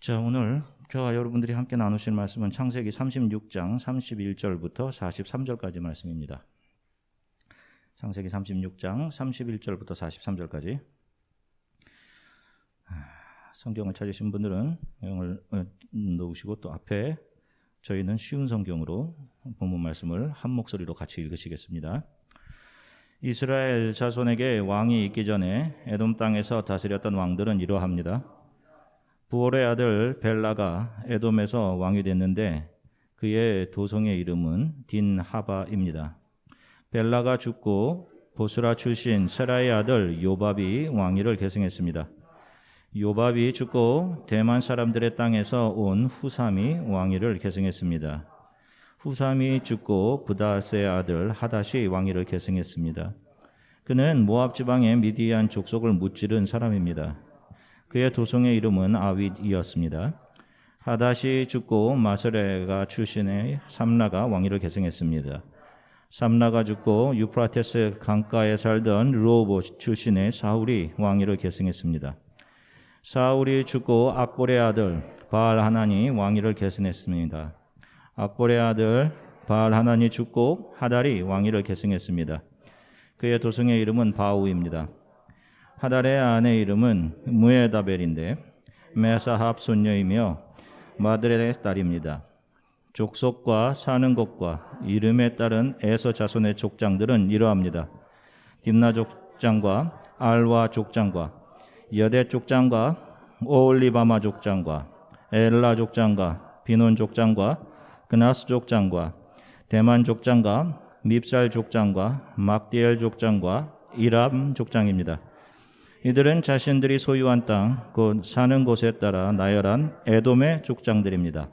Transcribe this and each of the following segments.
자, 오늘 저와 여러분들이 함께 나누실 말씀은 창세기 36장 31절부터 43절까지 말씀입니다. 창세기 36장 31절부터 43절까지. 성경을 찾으신 분들은 영을 놓으시고 또 앞에 저희는 쉬운 성경으로 본문 말씀을 한 목소리로 같이 읽으시겠습니다. 이스라엘 자손에게 왕이 있기 전에 에돔 땅에서 다스렸던 왕들은 이러합니다. 부올의 아들 벨라가 에돔에서 왕이 됐는데 그의 도성의 이름은 딘하바입니다. 벨라가 죽고 보스라 출신 세라의 아들 요밥이 왕위를 계승했습니다. 요밥이 죽고 대만 사람들의 땅에서 온 후삼이 왕위를 계승했습니다. 후삼이 죽고 부다스의 아들 하닷이 왕위를 계승했습니다. 그는 모압 지방의 미디안 족속을 무찌른 사람입니다. 그의 도성의 이름은 아윗이었습니다. 하닷이 죽고 마스레가 출신의 삼라가 왕위를 계승했습니다. 삼라가 죽고 유프라테스 강가에 살던 르호보 출신의 사울이 왕위를 계승했습니다. 사울이 죽고 악볼의 아들 바알하난이 왕위를 계승했습니다. 악볼의 아들 바알하난이 죽고 하달이 왕위를 계승했습니다. 그의 도성의 이름은 바우입니다. 하달의 아내 이름은 무에다벨인데 메사합 손녀이며 마드렐의 딸입니다. 족속과 사는 곳과 이름에 따른 에서 자손의 족장들은 이러합니다. 딥나 족장과 알와 족장과 여대 족장과 오올리바마 족장과 엘라 족장과 비논 족장과 그나스 족장과 대만 족장과 밉살 족장과 막디엘 족장과 이람 족장입니다. 이들은 자신들이 소유한 땅, 곧 사는 곳에 따라 나열한 에돔의 족장들입니다.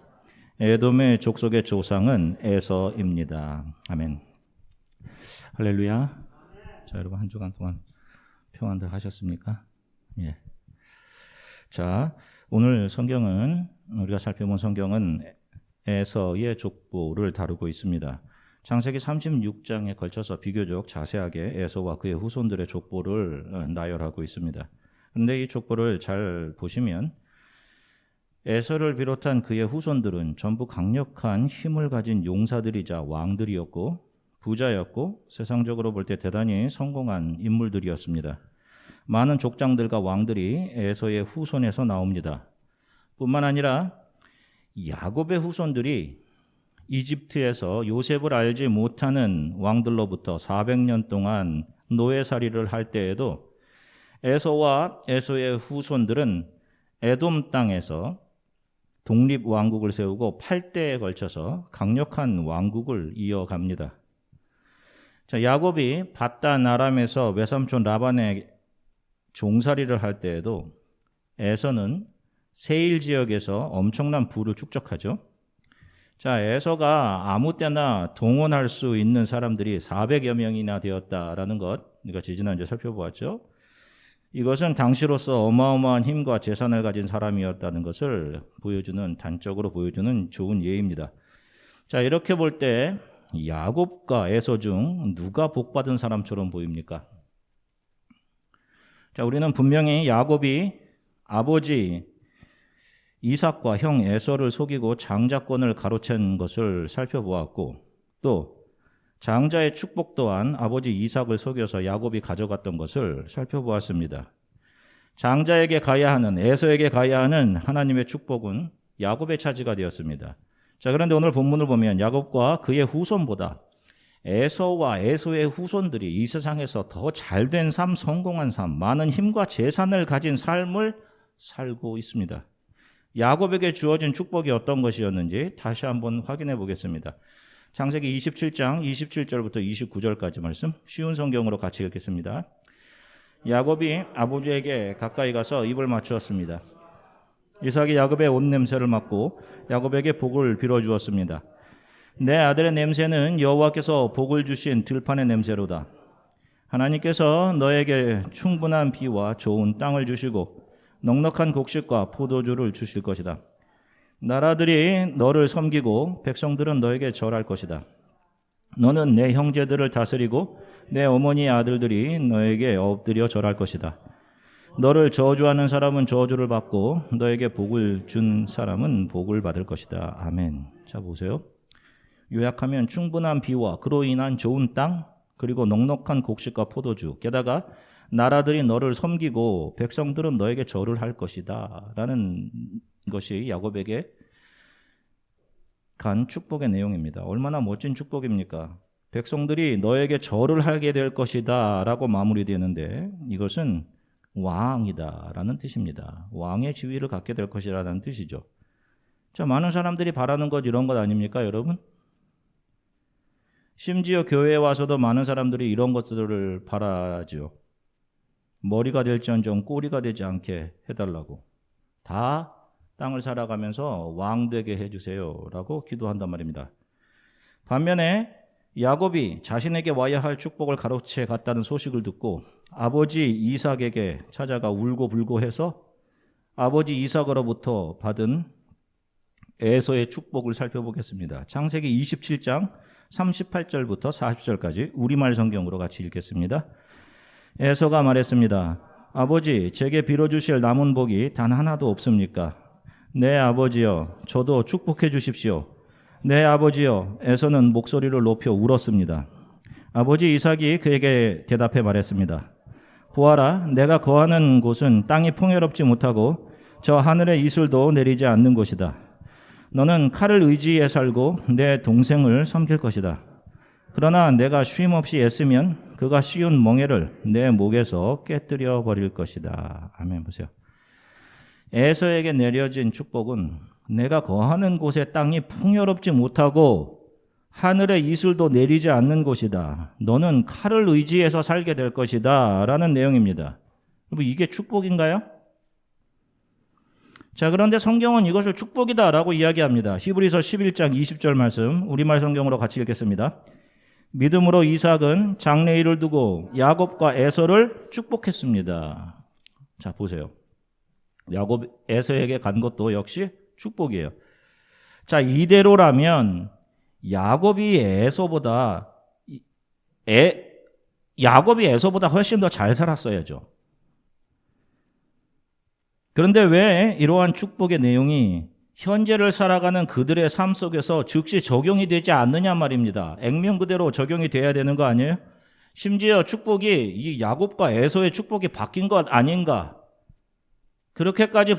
에돔의 족속의 조상은 에서입니다. 아멘. 할렐루야. 자, 여러분 한 주간 동안 평안들 하셨습니까? 예. 자, 오늘 성경은 우리가 살펴본 성경은 에서의 족보를 다루고 있습니다. 창세기 36장에 걸쳐서 비교적 자세하게 에서와 그의 후손들의 족보를 나열하고 있습니다. 그런데 이 족보를 잘 보시면 에서를 비롯한 그의 후손들은 전부 강력한 힘을 가진 용사들이자 왕들이었고 부자였고 세상적으로 볼 때 대단히 성공한 인물들이었습니다. 많은 족장들과 왕들이 에서의 후손에서 나옵니다. 뿐만 아니라 야곱의 후손들이 이집트에서 요셉을 알지 못하는 왕들로부터 400년 동안 노예살이를 할 때에도 에서와 에서의 후손들은 에돔 땅에서 독립왕국을 세우고 8대에 걸쳐서 강력한 왕국을 이어갑니다. 자, 야곱이 바단 아람에서 외삼촌 라반의 종살이를 할 때에도 에서는 세일 지역에서 엄청난 부를 축적하죠. 자, 에서가 아무 때나 동원할 수 있는 사람들이 400여 명이나 되었다라는 것, 우리가 지지난주에 살펴보았죠. 이것은 당시로서 어마어마한 힘과 재산을 가진 사람이었다는 것을 보여주는, 단적으로 보여주는 좋은 예입니다. 자, 이렇게 볼 때 야곱과 에서 중 누가 복받은 사람처럼 보입니까? 자, 우리는 분명히 야곱이 아버지 이삭과 형 에서를 속이고 장자권을 가로챈 것을 살펴보았고 또 장자의 축복 또한 아버지 이삭을 속여서 야곱이 가져갔던 것을 살펴보았습니다. 장자에게 가야 하는, 에서에게 가야 하는 하나님의 축복은 야곱의 차지가 되었습니다. 자, 그런데 오늘 본문을 보면 야곱과 그의 후손보다 에서와 에서의 후손들이 이 세상에서 더 잘된 삶, 성공한 삶, 많은 힘과 재산을 가진 삶을 살고 있습니다. 야곱에게 주어진 축복이 어떤 것이었는지 다시 한번 확인해 보겠습니다. 창세기 27장 27절부터 29절까지 말씀, 쉬운 성경으로 같이 읽겠습니다. 야곱이 아버지에게 가까이 가서 입을 맞추었습니다. 이삭이 야곱의 옷 냄새를 맡고 야곱에게 복을 빌어주었습니다. 내 아들의 냄새는 여호와께서 복을 주신 들판의 냄새로다. 하나님께서 너에게 충분한 비와 좋은 땅을 주시고 넉넉한 곡식과 포도주를 주실 것이다. 나라들이 너를 섬기고 백성들은 너에게 절할 것이다. 너는 내 형제들을 다스리고 내 어머니 아들들이 너에게 엎드려 절할 것이다. 너를 저주하는 사람은 저주를 받고 너에게 복을 준 사람은 복을 받을 것이다. 아멘. 자, 보세요. 요약하면 충분한 비와 그로 인한 좋은 땅, 그리고 넉넉한 곡식과 포도주, 게다가 나라들이 너를 섬기고 백성들은 너에게 절을 할 것이다 라는 것이 야곱에게 간 축복의 내용입니다. 얼마나 멋진 축복입니까? 백성들이 너에게 절을 하게 될 것이다 라고 마무리되는데, 이것은 왕이다 라는 뜻입니다. 왕의 지위를 갖게 될 것이라는 뜻이죠. 자, 많은 사람들이 바라는 것 이런 것 아닙니까, 여러분? 심지어 교회에 와서도 많은 사람들이 이런 것들을 바라죠. 머리가 될지언정 꼬리가 되지 않게 해달라고. 다 땅을 살아가면서 왕 되게 해주세요 라고 기도한단 말입니다. 반면에 야곱이 자신에게 와야 할 축복을 가로채 갔다는 소식을 듣고 아버지 이삭에게 찾아가 울고불고 해서 아버지 이삭으로부터 받은 에서의 축복을 살펴보겠습니다. 창세기 27장 38절부터 40절까지 우리말 성경으로 같이 읽겠습니다. 에서가 말했습니다. 아버지, 제게 빌어주실 남은 복이 단 하나도 없습니까? 네, 아버지여, 저도 축복해 주십시오. 네, 아버지여. 에서는 목소리를 높여 울었습니다. 아버지 이삭이 그에게 대답해 말했습니다. 보아라, 내가 거하는 곳은 땅이 풍요롭지 못하고 저 하늘의 이슬도 내리지 않는 곳이다. 너는 칼을 의지해 살고 내 동생을 섬길 것이다. 그러나 내가 쉼 없이 애쓰면 그가 씌운 멍에를 내 목에서 깨뜨려 버릴 것이다. 아멘. 보세요. 에서에게 내려진 축복은 내가 거하는 곳의 땅이 풍요롭지 못하고 하늘의 이슬도 내리지 않는 곳이다. 너는 칼을 의지해서 살게 될 것이다 라는 내용입니다. 여러분, 이게 축복인가요? 자, 그런데 성경은 이것을 축복이다 라고 이야기합니다. 히브리서 11장 20절 말씀 우리말 성경으로 같이 읽겠습니다. 믿음으로 이삭은 장래일을 두고 야곱과 에서를 축복했습니다. 자, 보세요. 야곱 에서에게 간 것도 역시 축복이에요. 자, 이대로라면 야곱이 에서보다 훨씬 더 잘 살았어야죠. 그런데 왜 이러한 축복의 내용이 현재를 살아가는 그들의 삶 속에서 즉시 적용이 되지 않느냐 말입니다. 액면 그대로 적용이 돼야 되는 거 아니에요? 심지어 축복이 이 야곱과 에서의 축복이 바뀐 것 아닌가? 그렇게까지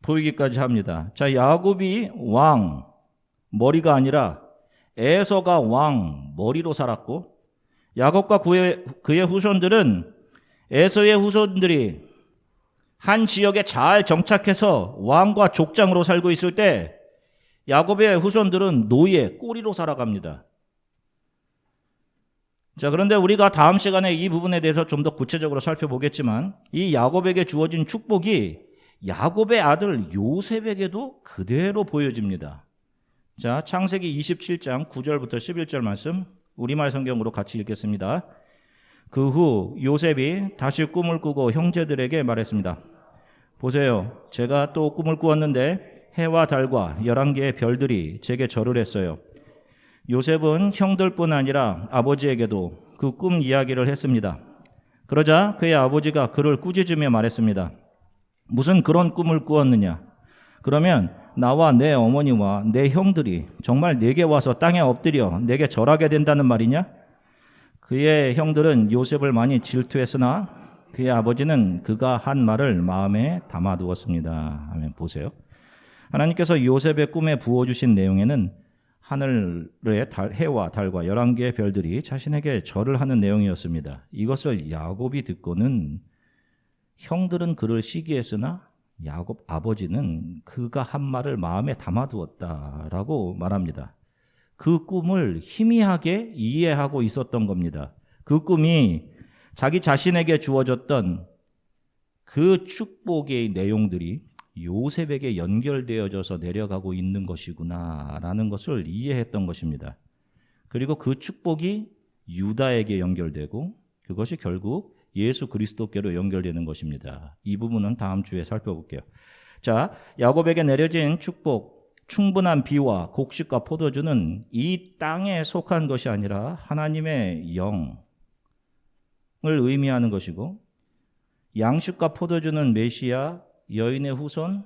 보이기까지 합니다. 자, 야곱이 왕, 머리가 아니라 에서가 왕, 머리로 살았고, 야곱과 그의 후손들은 에서의 후손들이 한 지역에 잘 정착해서 왕과 족장으로 살고 있을 때 야곱의 후손들은 노예, 꼬리로 살아갑니다. 자, 그런데 우리가 다음 시간에 이 부분에 대해서 좀 더 구체적으로 살펴보겠지만 이 야곱에게 주어진 축복이 야곱의 아들 요셉에게도 그대로 보여집니다. 자, 창세기 27장 9절부터 11절 말씀 우리말 성경으로 같이 읽겠습니다. 그 후 요셉이 다시 꿈을 꾸고 형제들에게 말했습니다. 보세요, 제가 또 꿈을 꾸었는데 해와 달과 11개의 별들이 제게 절을 했어요. 요셉은 형들뿐 아니라 아버지에게도 그 꿈 이야기를 했습니다. 그러자 그의 아버지가 그를 꾸짖으며 말했습니다. 무슨 그런 꿈을 꾸었느냐? 그러면 나와 내 어머니와 내 형들이 정말 내게 와서 땅에 엎드려 내게 절하게 된다는 말이냐? 그의 형들은 요셉을 많이 질투했으나 그의 아버지는 그가 한 말을 마음에 담아두었습니다. 아멘. 보세요. 하나님께서 요셉의 꿈에 부어주신 내용에는 하늘의 해와 달과 11개의 별들이 자신에게 절을 하는 내용이었습니다. 이것을 야곱이 듣고는 형들은 그를 시기했으나 야곱 아버지는 그가 한 말을 마음에 담아두었다라고 말합니다. 그 꿈을 희미하게 이해하고 있었던 겁니다. 그 꿈이 자기 자신에게 주어졌던 그 축복의 내용들이 요셉에게 연결되어져서 내려가고 있는 것이구나라는 것을 이해했던 것입니다. 그리고 그 축복이 유다에게 연결되고 그것이 결국 예수 그리스도께로 연결되는 것입니다. 이 부분은 다음 주에 살펴볼게요. 자, 야곱에게 내려진 축복, 충분한 비와 곡식과 포도주는 이 땅에 속한 것이 아니라 하나님의 영을 의미하는 것이고 양식과 포도주는 메시아, 여인의 후손,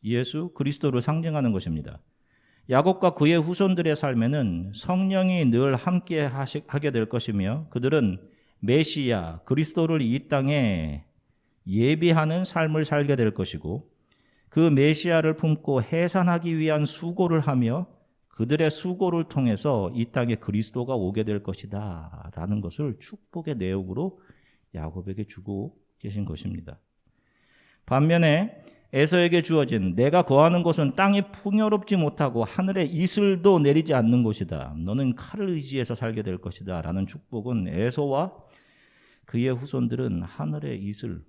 예수 그리스도를 상징하는 것입니다. 야곱과 그의 후손들의 삶에는 성령이 늘 함께 하게 될 것이며 그들은 메시아, 그리스도를 이 땅에 예비하는 삶을 살게 될 것이고 그 메시아를 품고 해산하기 위한 수고를 하며 그들의 수고를 통해서 이 땅에 그리스도가 오게 될 것이다 라는 것을 축복의 내용으로 야곱에게 주고 계신 것입니다. 반면에 에서에게 주어진 내가 거하는 곳은 땅이 풍요롭지 못하고 하늘에 이슬도 내리지 않는 곳이다. 너는 칼을 의지해서 살게 될 것이다 라는 축복은 에서와 그의 후손들은 하늘의 이슬,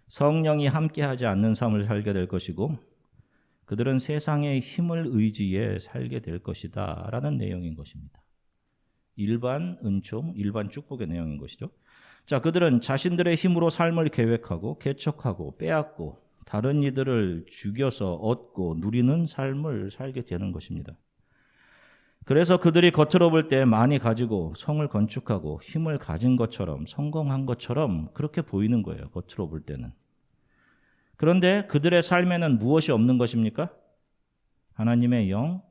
성령이 함께하지 않는 삶을 살게 될 것이고 그들은 세상의 힘을 의지해 살게 될 것이다 라는 내용인 것입니다. 일반 은총, 일반 축복의 내용인 것이죠. 자, 그들은 자신들의 힘으로 삶을 계획하고 개척하고 빼앗고 다른 이들을 죽여서 얻고 누리는 삶을 살게 되는 것입니다. 그래서 그들이 겉으로 볼 때 많이 가지고 성을 건축하고 힘을 가진 것처럼 성공한 것처럼 그렇게 보이는 거예요. 겉으로 볼 때는. 그런데 그들의 삶에는 무엇이 없는 것입니까? 하나님의 영,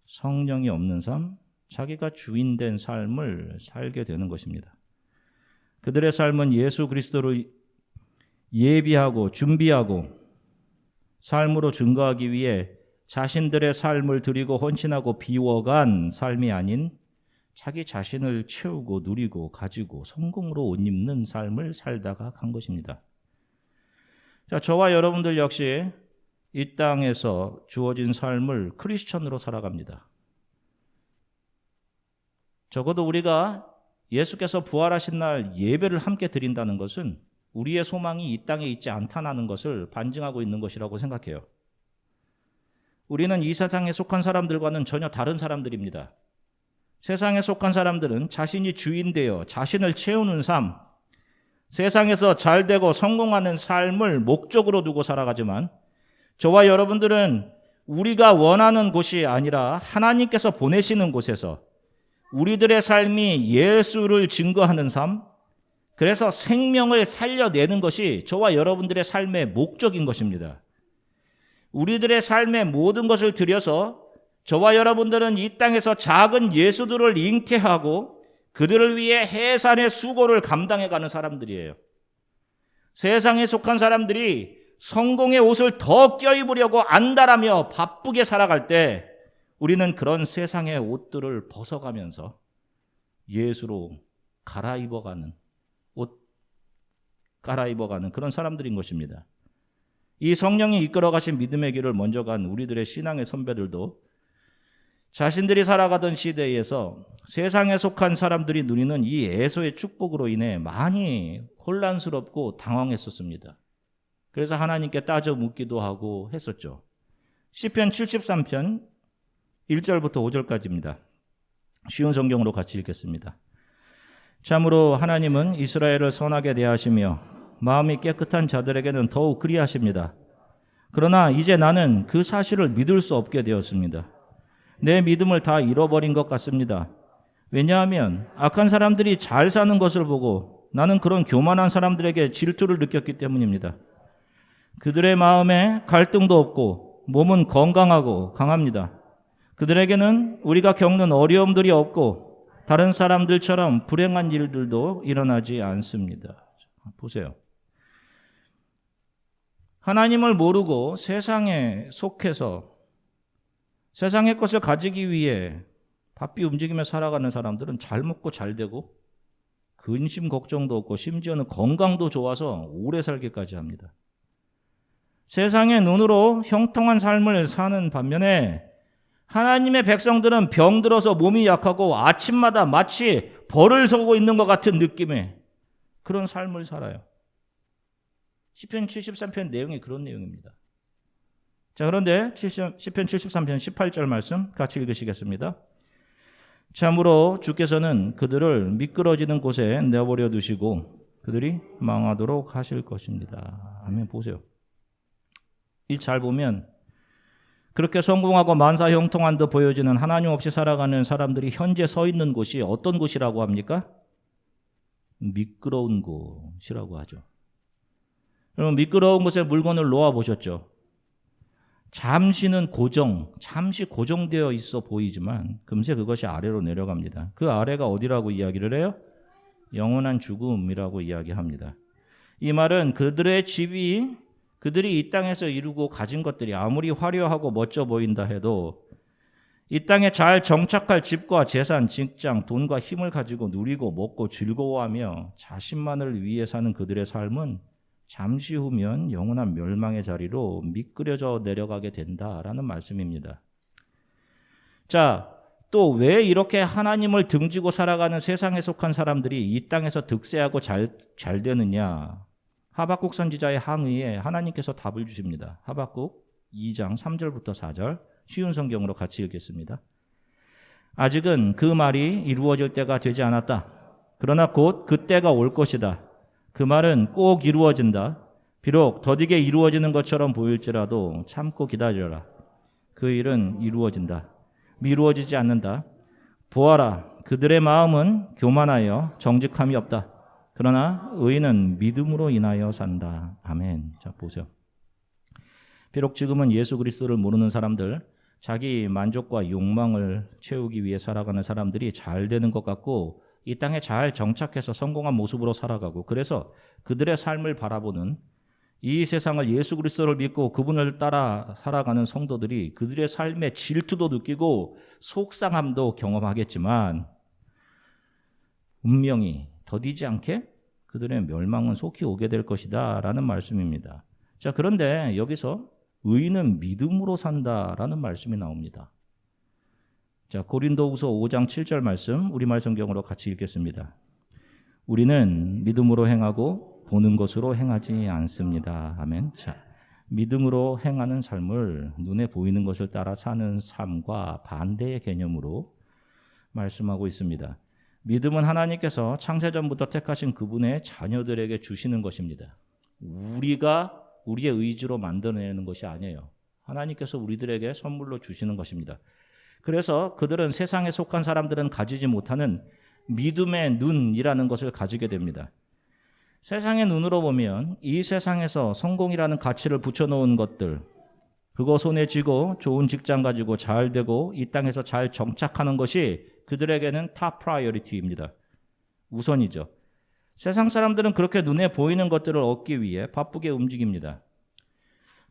성령이 없는 삶, 자기가 주인된 삶을 살게 되는 것입니다. 그들의 삶은 예수 그리스도를 예비하고 준비하고 삶으로 증거하기 위해 자신들의 삶을 드리고 헌신하고 비워간 삶이 아닌 자기 자신을 채우고 누리고 가지고 성공으로 옷 입는 삶을 살다가 간 것입니다. 자, 저와 여러분들 역시 이 땅에서 주어진 삶을 크리스천으로 살아갑니다. 적어도 우리가 예수께서 부활하신 날 예배를 함께 드린다는 것은 우리의 소망이 이 땅에 있지 않다는 것을 반증하고 있는 것이라고 생각해요. 우리는 이 세상에 속한 사람들과는 전혀 다른 사람들입니다. 세상에 속한 사람들은 자신이 주인 되어 자신을 채우는 삶, 세상에서 잘되고 성공하는 삶을 목적으로 두고 살아가지만 저와 여러분들은 우리가 원하는 곳이 아니라 하나님께서 보내시는 곳에서 우리들의 삶이 예수를 증거하는 삶, 그래서 생명을 살려내는 것이 저와 여러분들의 삶의 목적인 것입니다. 우리들의 삶의 모든 것을 들여서 저와 여러분들은 이 땅에서 작은 예수들을 잉태하고 그들을 위해 해산의 수고를 감당해가는 사람들이에요. 세상에 속한 사람들이 성공의 옷을 더 껴입으려고 안달하며 바쁘게 살아갈 때 우리는 그런 세상의 옷들을 벗어가면서 예수로 옷 갈아입어가는 그런 사람들인 것입니다. 이 성령이 이끌어 가신 믿음의 길을 먼저 간 우리들의 신앙의 선배들도 자신들이 살아가던 시대에서 세상에 속한 사람들이 누리는 이 에서의 축복으로 인해 많이 혼란스럽고 당황했었습니다. 그래서 하나님께 따져 묻기도 하고 했었죠. 시편 73편 1절부터 5절까지입니다. 쉬운 성경으로 같이 읽겠습니다. 참으로 하나님은 이스라엘을 선하게 대하시며 마음이 깨끗한 자들에게는 더욱 그리하십니다. 그러나 이제 나는 그 사실을 믿을 수 없게 되었습니다. 내 믿음을 다 잃어버린 것 같습니다. 왜냐하면 악한 사람들이 잘 사는 것을 보고 나는 그런 교만한 사람들에게 질투를 느꼈기 때문입니다. 그들의 마음에 갈등도 없고 몸은 건강하고 강합니다. 그들에게는 우리가 겪는 어려움들이 없고 다른 사람들처럼 불행한 일들도 일어나지 않습니다. 보세요. 하나님을 모르고 세상에 속해서 세상의 것을 가지기 위해 바삐 움직이며 살아가는 사람들은 잘 먹고 잘 되고 근심 걱정도 없고 심지어는 건강도 좋아서 오래 살기까지 합니다. 세상의 눈으로 형통한 삶을 사는 반면에 하나님의 백성들은 병들어서 몸이 약하고 아침마다 마치 벌을 서고 있는 것 같은 느낌의 그런 삶을 살아요. 시편 73편 내용이 그런 내용입니다. 자, 그런데 시편 73편 18절 말씀 같이 읽으시겠습니다. 참으로 주께서는 그들을 미끄러지는 곳에 내버려 두시고 그들이 망하도록 하실 것입니다. 아멘. 보세요. 이 잘 보면 그렇게 성공하고 만사 형통한 듯 보여지는 하나님 없이 살아가는 사람들이 현재 서 있는 곳이 어떤 곳이라고 합니까? 미끄러운 곳이라고 하죠. 여러분 미끄러운 곳에 물건을 놓아 보셨죠? 잠시 고정되어 있어 보이지만 금세 그것이 아래로 내려갑니다. 그 아래가 어디라고 이야기를 해요? 영원한 죽음이라고 이야기합니다. 이 말은 그들의 집이 그들이 이 땅에서 이루고 가진 것들이 아무리 화려하고 멋져 보인다 해도 이 땅에 잘 정착할 집과 재산, 직장, 돈과 힘을 가지고 누리고 먹고 즐거워하며 자신만을 위해 사는 그들의 삶은 잠시 후면 영원한 멸망의 자리로 미끄러져 내려가게 된다라는 말씀입니다. 자, 또 왜 이렇게 하나님을 등지고 살아가는 세상에 속한 사람들이 이 땅에서 득세하고 잘 되느냐? 하박국 선지자의 항의에 하나님께서 답을 주십니다. 하박국 2장 3절부터 4절 쉬운 성경으로 같이 읽겠습니다. 아직은 그 말이 이루어질 때가 되지 않았다. 그러나 곧 그 때가 올 것이다. 그 말은 꼭 이루어진다. 비록 더디게 이루어지는 것처럼 보일지라도 참고 기다려라. 그 일은 이루어진다. 미루어지지 않는다. 보아라, 그들의 마음은 교만하여 정직함이 없다. 그러나 의인은 믿음으로 인하여 산다. 아멘. 자, 보세요. 비록 지금은 예수 그리스도를 모르는 사람들, 자기 만족과 욕망을 채우기 위해 살아가는 사람들이 잘 되는 것 같고 이 땅에 잘 정착해서 성공한 모습으로 살아가고 그래서 그들의 삶을 바라보는 이 세상을 예수 그리스도를 믿고 그분을 따라 살아가는 성도들이 그들의 삶의 질투도 느끼고 속상함도 경험하겠지만 분명히 더디지 않게 그들의 멸망은 속히 오게 될 것이다 라는 말씀입니다. 자, 그런데 여기서 의인은 믿음으로 산다라는 말씀이 나옵니다. 자, 고린도후서 5장 7절 말씀 우리말 성경으로 같이 읽겠습니다. 우리는 믿음으로 행하고 보는 것으로 행하지 않습니다. 아멘. 자, 믿음으로 행하는 삶을 눈에 보이는 것을 따라 사는 삶과 반대의 개념으로 말씀하고 있습니다. 믿음은 하나님께서 창세전부터 택하신 그분의 자녀들에게 주시는 것입니다. 우리가 우리의 의지로 만들어내는 것이 아니에요. 하나님께서 우리들에게 선물로 주시는 것입니다. 그래서 그들은 세상에 속한 사람들은 가지지 못하는 믿음의 눈이라는 것을 가지게 됩니다. 세상의 눈으로 보면 이 세상에서 성공이라는 가치를 붙여놓은 것들, 그거 손에 쥐고 좋은 직장 가지고 잘 되고 이 땅에서 잘 정착하는 것이 그들에게는 탑 프라이어리티입니다. 우선이죠. 세상 사람들은 그렇게 눈에 보이는 것들을 얻기 위해 바쁘게 움직입니다.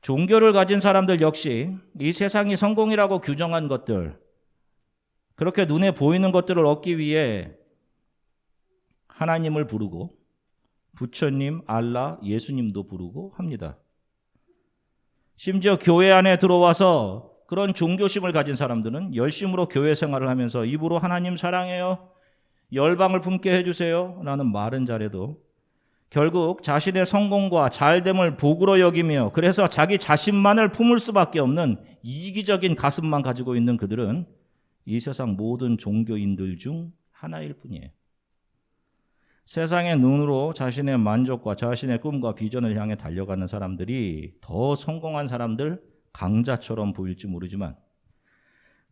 종교를 가진 사람들 역시 이 세상이 성공이라고 규정한 것들, 그렇게 눈에 보이는 것들을 얻기 위해 하나님을 부르고 부처님, 알라, 예수님도 부르고 합니다. 심지어 교회 안에 들어와서 그런 종교심을 가진 사람들은 열심으로 교회 생활을 하면서 입으로 하나님 사랑해요, 열방을 품게 해주세요 라는 말은 잘해도 결국 자신의 성공과 잘됨을 복으로 여기며 그래서 자기 자신만을 품을 수밖에 없는 이기적인 가슴만 가지고 있는 그들은 이 세상 모든 종교인들 중 하나일 뿐이에요. 세상의 눈으로 자신의 만족과 자신의 꿈과 비전을 향해 달려가는 사람들이 더 성공한 사람들, 강자처럼 보일지 모르지만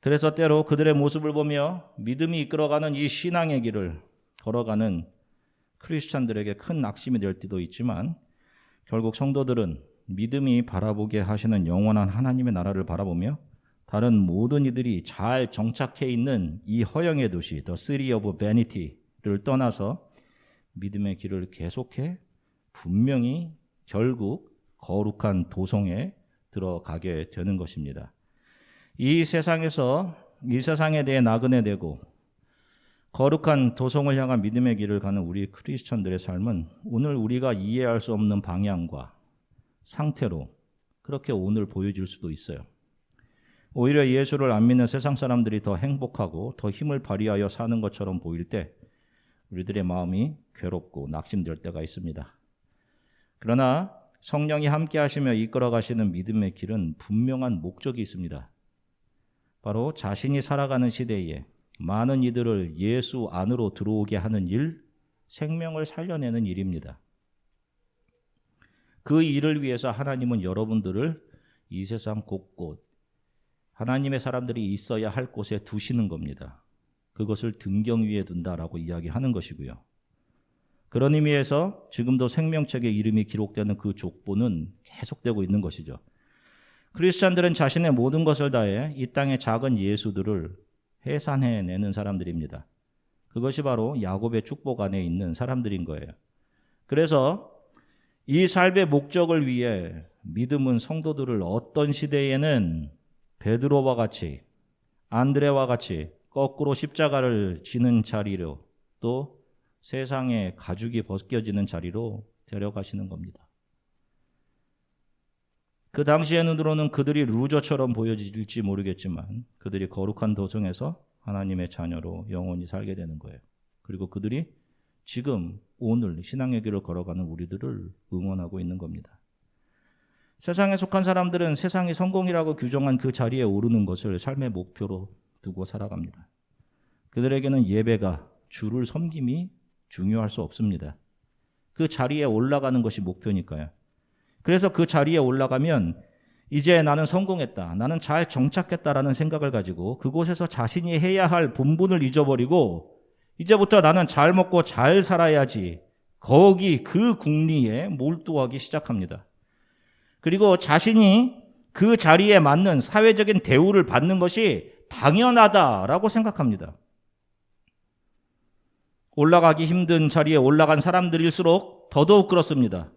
그래서 때로 그들의 모습을 보며 믿음이 이끌어가는 이 신앙의 길을 걸어가는 크리스찬들에게 큰 낙심이 될 때도 있지만 결국 성도들은 믿음이 바라보게 하시는 영원한 하나님의 나라를 바라보며 다른 모든 이들이 잘 정착해 있는 이 허영의 도시, The City of Vanity를 떠나서 믿음의 길을 계속해 분명히 결국 거룩한 도성에 들어가게 되는 것입니다. 이 세상에 대해 나그네 되고 거룩한 도성을 향한 믿음의 길을 가는 우리 크리스천들의 삶은 오늘 우리가 이해할 수 없는 방향과 상태로 그렇게 오늘 보여질 수도 있어요. 오히려 예수를 안 믿는 세상 사람들이 더 행복하고 더 힘을 발휘하여 사는 것처럼 보일 때 우리들의 마음이 괴롭고 낙심될 때가 있습니다. 그러나 성령이 함께 하시며 이끌어 가시는 믿음의 길은 분명한 목적이 있습니다. 바로 자신이 살아가는 시대에 많은 이들을 예수 안으로 들어오게 하는 일, 생명을 살려내는 일입니다. 그 일을 위해서 하나님은 여러분들을 이 세상 곳곳 하나님의 사람들이 있어야 할 곳에 두시는 겁니다. 그것을 등경 위에 둔다라고 이야기하는 것이고요. 그런 의미에서 지금도 생명책에 이름이 기록되는 그 족보는 계속되고 있는 것이죠. 크리스찬들은 자신의 모든 것을 다해 이 땅의 작은 예수들을 해산해내는 사람들입니다. 그것이 바로 야곱의 축복 안에 있는 사람들인 거예요. 그래서 이 삶의 목적을 위해 믿음은 성도들을 어떤 시대에는 베드로와 같이, 안드레와 같이 거꾸로 십자가를 지는 자리로, 또 세상의 가죽이 벗겨지는 자리로 데려가시는 겁니다. 그 당시의 눈으로는 그들이 루저처럼 보여질지 모르겠지만 그들이 거룩한 도성에서 하나님의 자녀로 영원히 살게 되는 거예요. 그리고 그들이 지금 오늘 신앙의 길을 걸어가는 우리들을 응원하고 있는 겁니다. 세상에 속한 사람들은 세상이 성공이라고 규정한 그 자리에 오르는 것을 삶의 목표로 두고 살아갑니다. 그들에게는 예배가, 주를 섬김이 중요할 수 없습니다. 그 자리에 올라가는 것이 목표니까요. 그래서 그 자리에 올라가면 이제 나는 성공했다, 나는 잘 정착했다라는 생각을 가지고 그곳에서 자신이 해야 할 본분을 잊어버리고 이제부터 나는 잘 먹고 잘 살아야지, 거기 그 궁리에 몰두하기 시작합니다. 그리고 자신이 그 자리에 맞는 사회적인 대우를 받는 것이 당연하다라고 생각합니다. 올라가기 힘든 자리에 올라간 사람들일수록 더더욱 그렇습니다.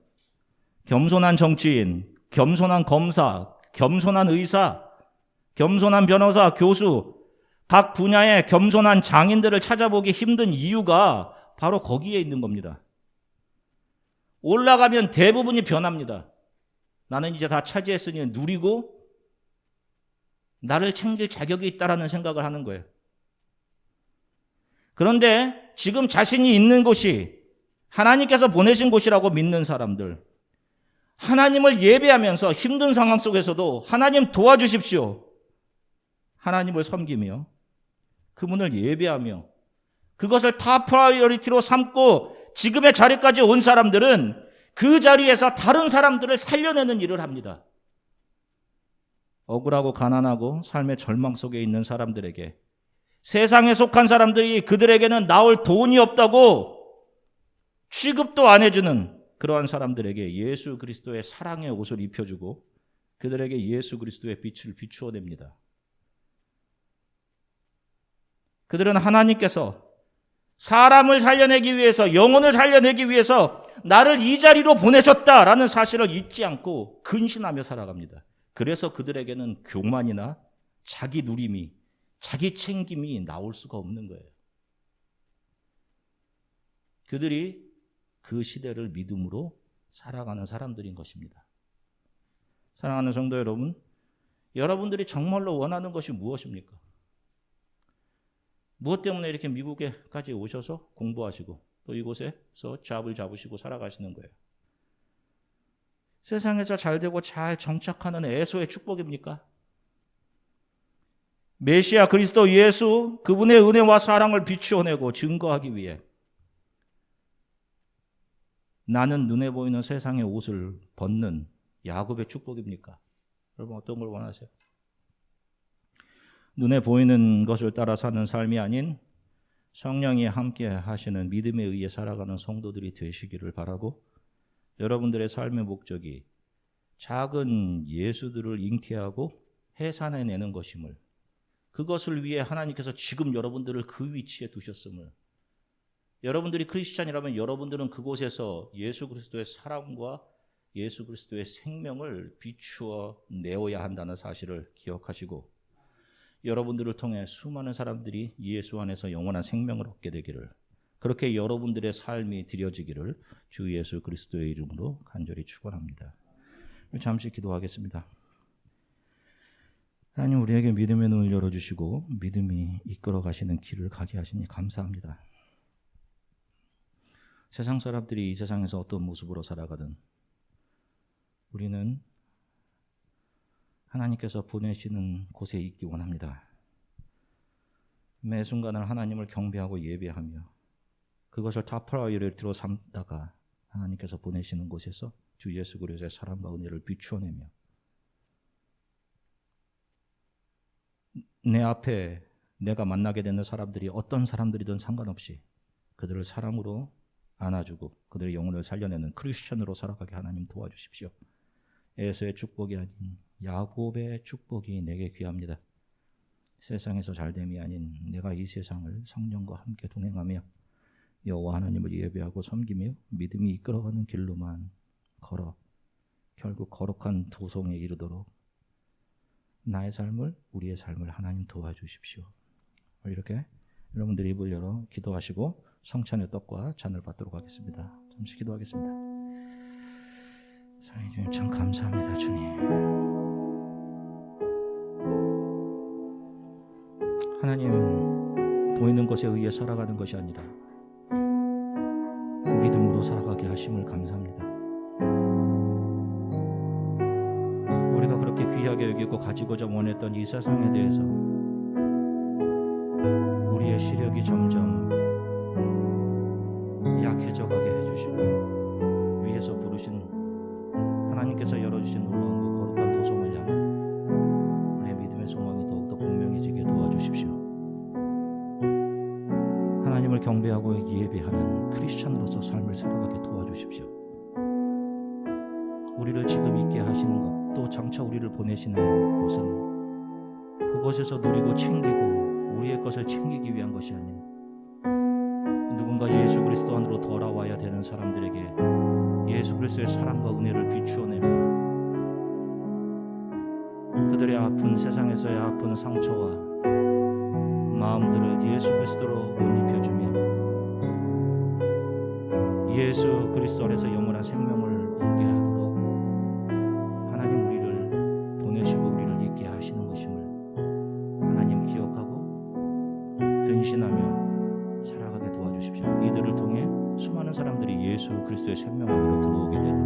겸손한 정치인, 겸손한 검사, 겸손한 의사, 겸손한 변호사, 교수, 각 분야의 겸손한 장인들을 찾아보기 힘든 이유가 바로 거기에 있는 겁니다. 올라가면 대부분이 변합니다. 나는 이제 다 차지했으니 누리고 나를 챙길 자격이 있다라는 생각을 하는 거예요. 그런데 지금 자신이 있는 곳이 하나님께서 보내신 곳이라고 믿는 사람들, 하나님을 예배하면서 힘든 상황 속에서도 하나님 도와주십시오, 하나님을 섬기며 그분을 예배하며 그것을 탑 프라이어리티로 삼고 지금의 자리까지 온 사람들은 그 자리에서 다른 사람들을 살려내는 일을 합니다. 억울하고 가난하고 삶의 절망 속에 있는 사람들에게, 세상에 속한 사람들이 그들에게는 나올 돈이 없다고 취급도 안 해주는 그러한 사람들에게 예수 그리스도의 사랑의 옷을 입혀주고 그들에게 예수 그리스도의 빛을 비추어냅니다. 그들은 하나님께서 사람을 살려내기 위해서, 영혼을 살려내기 위해서 나를 이 자리로 보내셨다라는 사실을 잊지 않고 근신하며 살아갑니다. 그래서 그들에게는 교만이나 자기 누림이, 자기 챙김이 나올 수가 없는 거예요. 그들이 그 시대를 믿음으로 살아가는 사람들인 것입니다. 사랑하는 성도 여러분, 여러분들이 정말로 원하는 것이 무엇입니까? 무엇 때문에 이렇게 미국에까지 오셔서 공부하시고 또 이곳에서 잡을 잡으시고 살아가시는 거예요? 세상에서 잘 되고 잘 정착하는 애소의 축복입니까? 메시아 그리스도 예수, 그분의 은혜와 사랑을 비추어내고 증거하기 위해 나는 눈에 보이는 세상의 옷을 벗는 야곱의 축복입니까? 여러분 어떤 걸 원하세요? 눈에 보이는 것을 따라 사는 삶이 아닌 성령이 함께 하시는 믿음에 의해 살아가는 성도들이 되시기를 바라고, 여러분들의 삶의 목적이 작은 예수들을 잉태하고 해산해내는 것임을, 그것을 위해 하나님께서 지금 여러분들을 그 위치에 두셨음을, 여러분들이 크리스찬이라면 여러분들은 그곳에서 예수 그리스도의 사랑과 예수 그리스도의 생명을 비추어 내어야 한다는 사실을 기억하시고, 여러분들을 통해 수많은 사람들이 예수 안에서 영원한 생명을 얻게 되기를, 그렇게 여러분들의 삶이 드려지기를 주 예수 그리스도의 이름으로 간절히 축원합니다. 잠시 기도하겠습니다. 하나님, 우리에게 믿음의 눈을 열어주시고 믿음이 이끌어 가시는 길을 가게 하시니 감사합니다. 세상 사람들이 이 세상에서 어떤 모습으로 살아가든 우리는 하나님께서 보내시는 곳에 있기 원합니다. 매 순간을 하나님을 경배하고 예배하며 그것을 탑 프라이어리티로 삼다가 하나님께서 보내시는 곳에서 주 예수 그리스도의 사랑과 은혜를 비추어내며 내 앞에 내가 만나게 되는 사람들이 어떤 사람들이든 상관없이 그들을 사랑으로 안아주고 그들의 영혼을 살려내는 크리스천으로 살아가게 하나님 도와주십시오. 에서의 축복이 아닌 야곱의 축복이 내게 귀합니다. 세상에서 잘됨이 아닌 내가 이 세상을 성령과 함께 동행하며 여호와 하나님을 예배하고 섬기며 믿음이 이끌어가는 길로만 걸어 결국 거룩한 도성에 이르도록 나의 삶을, 우리의 삶을 하나님 도와주십시오. 이렇게 여러분들이 입을 열어 기도하시고 성찬의 떡과 잔을 받도록 하겠습니다. 잠시 기도하겠습니다. 사랑해 주님, 참 감사합니다. 주님, 하나님, 보이는 것에 의해 살아가는 것이 아니라 믿음으로 살아가게 하심을 감사합니다. 우리가 그렇게 귀하게 여기고 가지고자 원했던 이 세상에 대해서 우리의 시력이 점점 약해져 가게 해주시고 위에서 부르신 하나님께서 열어주신 놀라운 그 거룩한 도성을 향해 우리의 믿음의 소망이 더욱더 분명해지게 도와주십시오. 하나님을 경배하고 예배하는 크리스찬으로서 삶을 살아가게 도와주십시오. 우리를 지금 있게 하시는 것, 또 장차 우리를 보내시는 곳은 그곳에서 누리고 챙기고 우리의 것을 챙기기 위한 것이 아닌 누군가 예수 그리스도 안으로 돌아와야 되는 사람들에게 예수 그리스도의 사랑과 은혜를 비추어내며 그들의 아픈, 세상에서의 아픈 상처와 마음들을 예수 그리스도로 옷 입혀주며 예수 그리스도 안에서 영원한 생명을 얻게 하도록 하나님 우리를 보내시고 우리를 있게 하시는 것임을 하나님 기억하고 근신하며 살아가게 도와주십시오. 이들을 통해 수많은 사람들이 예수 그리스도의 생명 안으로 들어오게 되도록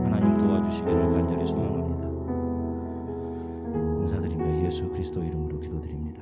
하나님 도와주시기를 간절히 소망합니다. 감사드리며 예수 그리스도 이름으로 기도드립니다.